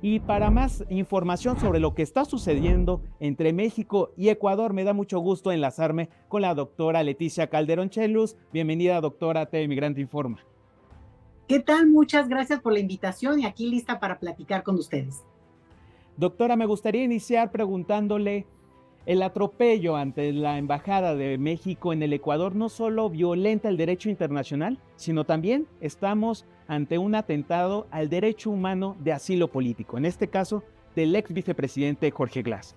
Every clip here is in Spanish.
Y para más información sobre lo que está sucediendo entre México y Ecuador, me da mucho gusto enlazarme con la doctora Leticia Calderón Chelus. Bienvenida, doctora, a TV Migrante Informa. ¿Qué tal? Muchas gracias por la invitación y aquí lista para platicar con ustedes. Doctora, me gustaría iniciar preguntándole, el atropello ante la Embajada de México en el Ecuador no solo violenta el derecho internacional, sino también estamos ante un atentado al derecho humano de asilo político, en este caso del ex vicepresidente Jorge Glass.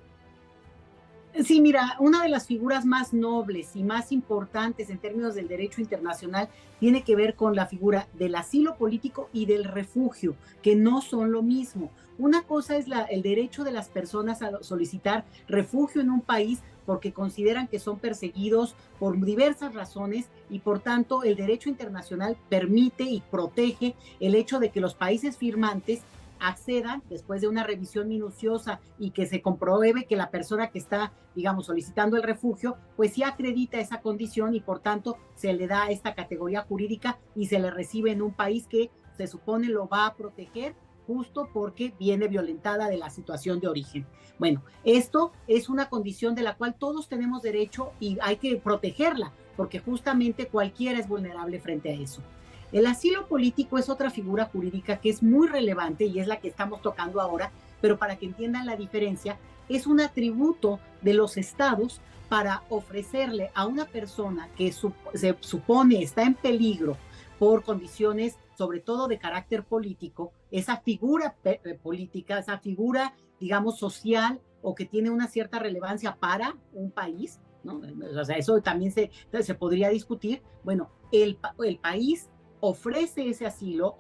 Sí, mira, una de las figuras más nobles y más importantes en términos del derecho internacional tiene que ver con la figura del asilo político y del refugio, que no son lo mismo. Una cosa es el derecho de las personas a solicitar refugio en un país porque consideran que son perseguidos por diversas razones y por tanto el derecho internacional permite y protege el hecho de que los países firmantes accedan después de una revisión minuciosa y que se compruebe que la persona que está, digamos, solicitando el refugio, pues sí acredita esa condición y por tanto se le da esta categoría jurídica y se le recibe en un país que se supone lo va a proteger justo porque viene violentada de la situación de origen. Bueno, esto es una condición de la cual todos tenemos derecho y hay que protegerla, porque justamente cualquiera es vulnerable frente a eso. El asilo político es otra figura jurídica que es muy relevante y es la que estamos tocando ahora, pero para que entiendan la diferencia, es un atributo de los estados para ofrecerle a una persona que se supone está en peligro por condiciones, sobre todo de carácter político, esa figura política, esa figura, digamos, social o que tiene una cierta relevancia para un país, ¿no? O sea, eso también se podría discutir. Bueno, el país ofrece ese asilo,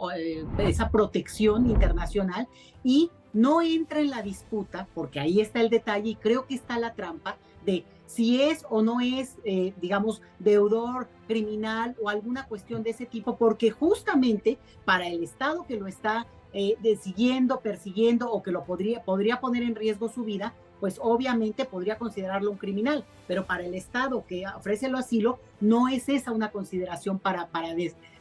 esa protección internacional y no entra en la disputa, porque ahí está el detalle y creo que está la trampa de si es o no es, digamos, deudor criminal o alguna cuestión de ese tipo, porque justamente para el Estado que lo está siguiendo, persiguiendo o que lo podría poner en riesgo su vida, pues obviamente podría considerarlo un criminal, pero para el Estado que ofrece el asilo no es esa una consideración para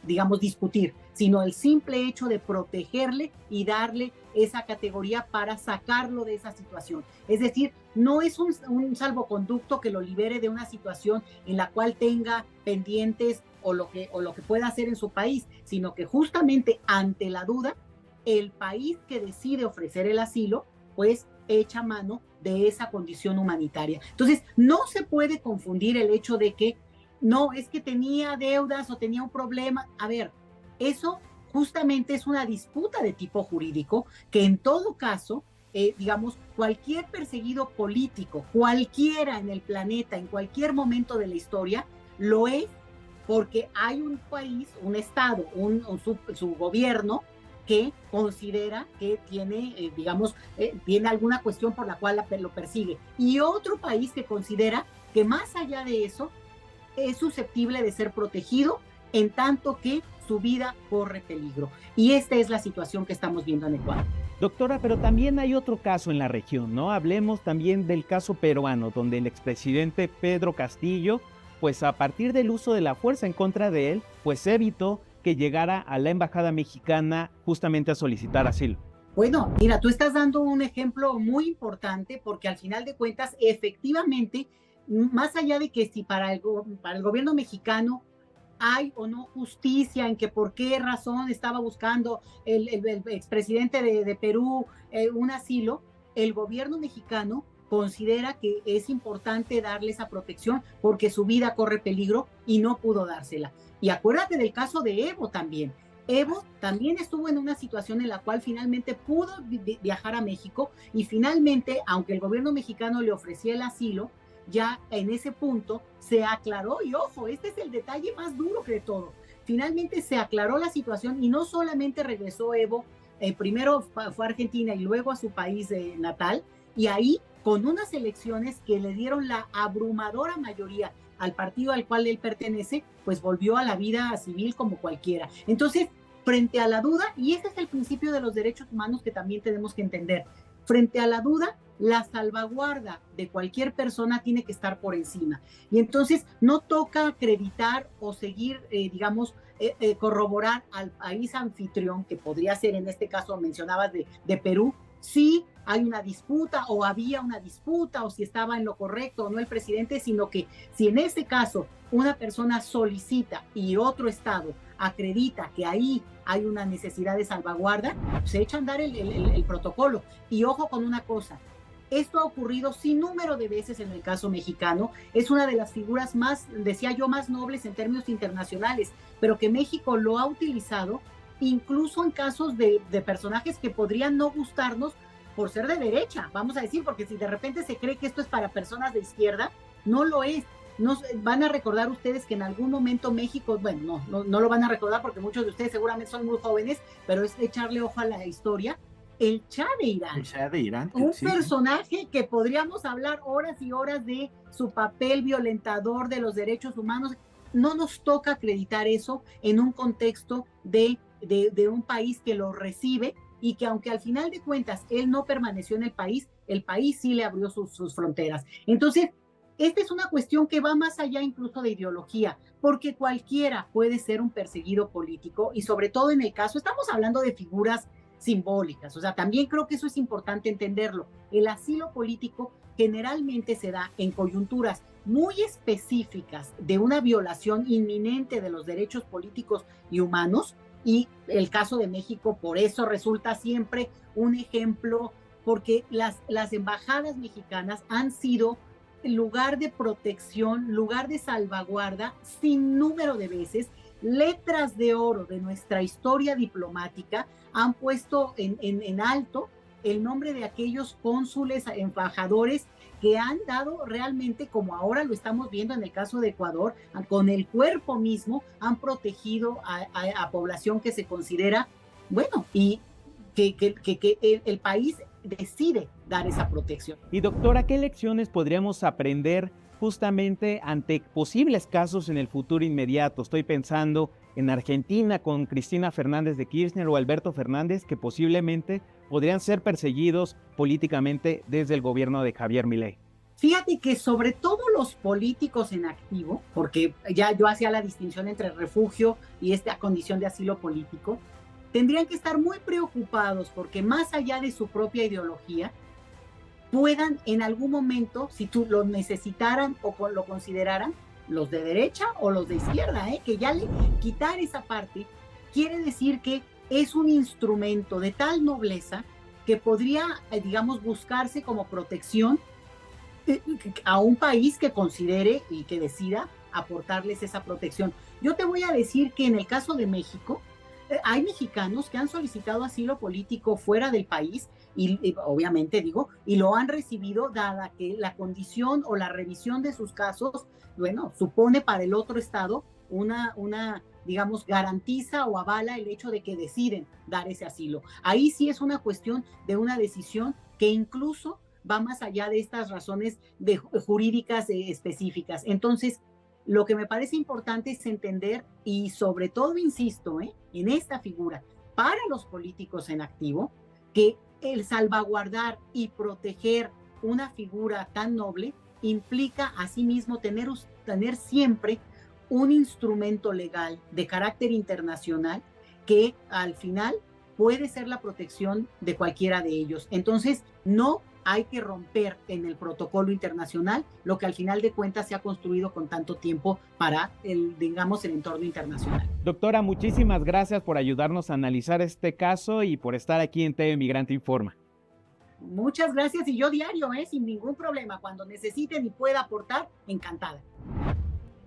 digamos, discutir, sino el simple hecho de protegerle y darle esa categoría para sacarlo de esa situación. Es decir, no es un salvoconducto que lo libere de una situación en la cual tenga pendientes o lo que pueda hacer en su país, sino que justamente ante la duda, el país que decide ofrecer el asilo, pues echa mano de esa condición humanitaria. Entonces, no se puede confundir el hecho de que no, es que tenía deudas o tenía un problema. A ver, eso justamente es una disputa de tipo jurídico que en todo caso, digamos, cualquier perseguido político, cualquiera en el planeta, en cualquier momento de la historia, lo es porque hay un país, un Estado, su gobierno que considera que tiene, digamos, tiene alguna cuestión por la cual lo persigue. Y otro país que considera que más allá de eso es susceptible de ser protegido en tanto que su vida corre peligro. Y esta es la situación que estamos viendo en Ecuador. Doctora, pero también hay otro caso en la región, ¿no? Hablemos también del caso peruano, donde el expresidente Pedro Castillo, pues a partir del uso de la fuerza en contra de él, pues evitó que llegara a la embajada mexicana justamente a solicitar asilo. Bueno, mira, tú estás dando un ejemplo muy importante porque al final de cuentas, efectivamente, más allá de que si para el gobierno mexicano hay o no justicia en que por qué razón estaba buscando el expresidente de Perú un asilo, el gobierno mexicano considera que es importante darle esa protección porque su vida corre peligro y no pudo dársela. Y acuérdate del caso de Evo también. Evo también estuvo en una situación en la cual finalmente pudo viajar a México y finalmente, aunque el gobierno mexicano le ofrecía el asilo, ya en ese punto se aclaró, y ojo, este es el detalle más duro que de todo, finalmente se aclaró la situación y no solamente regresó Evo, primero fue a Argentina y luego a su país natal, y ahí con unas elecciones que le dieron la abrumadora mayoría al partido al cual él pertenece, pues volvió a la vida civil como cualquiera. Entonces, frente a la duda, y ese es el principio de los derechos humanos que también tenemos que entender, frente a la duda, la salvaguarda de cualquier persona tiene que estar por encima. Y entonces no toca acreditar o seguir, digamos, corroborar al país anfitrión, que podría ser en este caso mencionabas de Perú, si hay una disputa o había una disputa o si estaba en lo correcto o no el presidente, sino que si en este caso una persona solicita y otro estado acredita que ahí hay una necesidad de salvaguarda, se echa a andar el protocolo. Y ojo con una cosa, esto ha ocurrido sin número de veces en el caso mexicano, es una de las figuras más, decía yo, más nobles en términos internacionales, pero que México lo ha utilizado incluso en casos de personajes que podrían no gustarnos por ser de derecha, vamos a decir, porque si de repente se cree que esto es para personas de izquierda, no lo es. No, van a recordar ustedes que en algún momento México, bueno, no lo van a recordar porque muchos de ustedes seguramente son muy jóvenes, pero es echarle ojo a la historia. El Shah de Irán. El Shah de Irán. Un sí, personaje que podríamos hablar horas y horas de su papel violentador de los derechos humanos. No nos toca acreditar eso en un contexto de un país que lo recibe y que aunque al final de cuentas él no permaneció en el país sí le abrió sus fronteras. Entonces, esta es una cuestión que va más allá incluso de ideología, porque cualquiera puede ser un perseguido político y sobre todo en el caso, estamos hablando de figuras simbólicas, o sea, también creo que eso es importante entenderlo. El asilo político generalmente se da en coyunturas muy específicas de una violación inminente de los derechos políticos y humanos, y el caso de México por eso resulta siempre un ejemplo, porque las embajadas mexicanas han sido lugar de protección, lugar de salvaguarda, sin número de veces. Letras de oro de nuestra historia diplomática han puesto en alto el nombre de aquellos cónsules, embajadores que han dado realmente, como ahora lo estamos viendo en el caso de Ecuador, con el cuerpo mismo, han protegido a población que se considera, bueno, y que el país decide dar esa protección. Y doctora, ¿qué lecciones podríamos aprender justamente ante posibles casos en el futuro inmediato? Estoy pensando en Argentina con Cristina Fernández de Kirchner o Alberto Fernández, que posiblemente podrían ser perseguidos políticamente desde el gobierno de Javier Milei. Fíjate que sobre todo los políticos en activo, porque ya yo hacía la distinción entre refugio y esta condición de asilo político, tendrían que estar muy preocupados porque más allá de su propia ideología, puedan en algún momento, si tú lo necesitaran o lo consideraran, los de derecha o los de izquierda, que ya quitar esa parte quiere decir que es un instrumento de tal nobleza que podría, digamos, buscarse como protección a un país que considere y que decida aportarles esa protección. Yo te voy a decir que en el caso de México, hay mexicanos que han solicitado asilo político fuera del país y obviamente digo, y lo han recibido dada que la condición o la revisión de sus casos, bueno, supone para el otro estado una digamos, garantiza o avala el hecho de que deciden dar ese asilo. Ahí sí es una cuestión de una decisión que incluso va más allá de estas razones jurídicas específicas. Entonces, lo que me parece importante es entender y sobre todo, insisto, en esta figura, para los políticos en activo, que el salvaguardar y proteger una figura tan noble implica asimismo tener siempre un instrumento legal de carácter internacional que al final puede ser la protección de cualquiera de ellos. Entonces, no hay que romper en el protocolo internacional lo que al final de cuentas se ha construido con tanto tiempo para el entorno internacional. Doctora, muchísimas gracias por ayudarnos a analizar este caso y por estar aquí en TV Migrante Informa. Muchas gracias y yo diario, sin ningún problema, cuando necesiten y pueda aportar, encantada.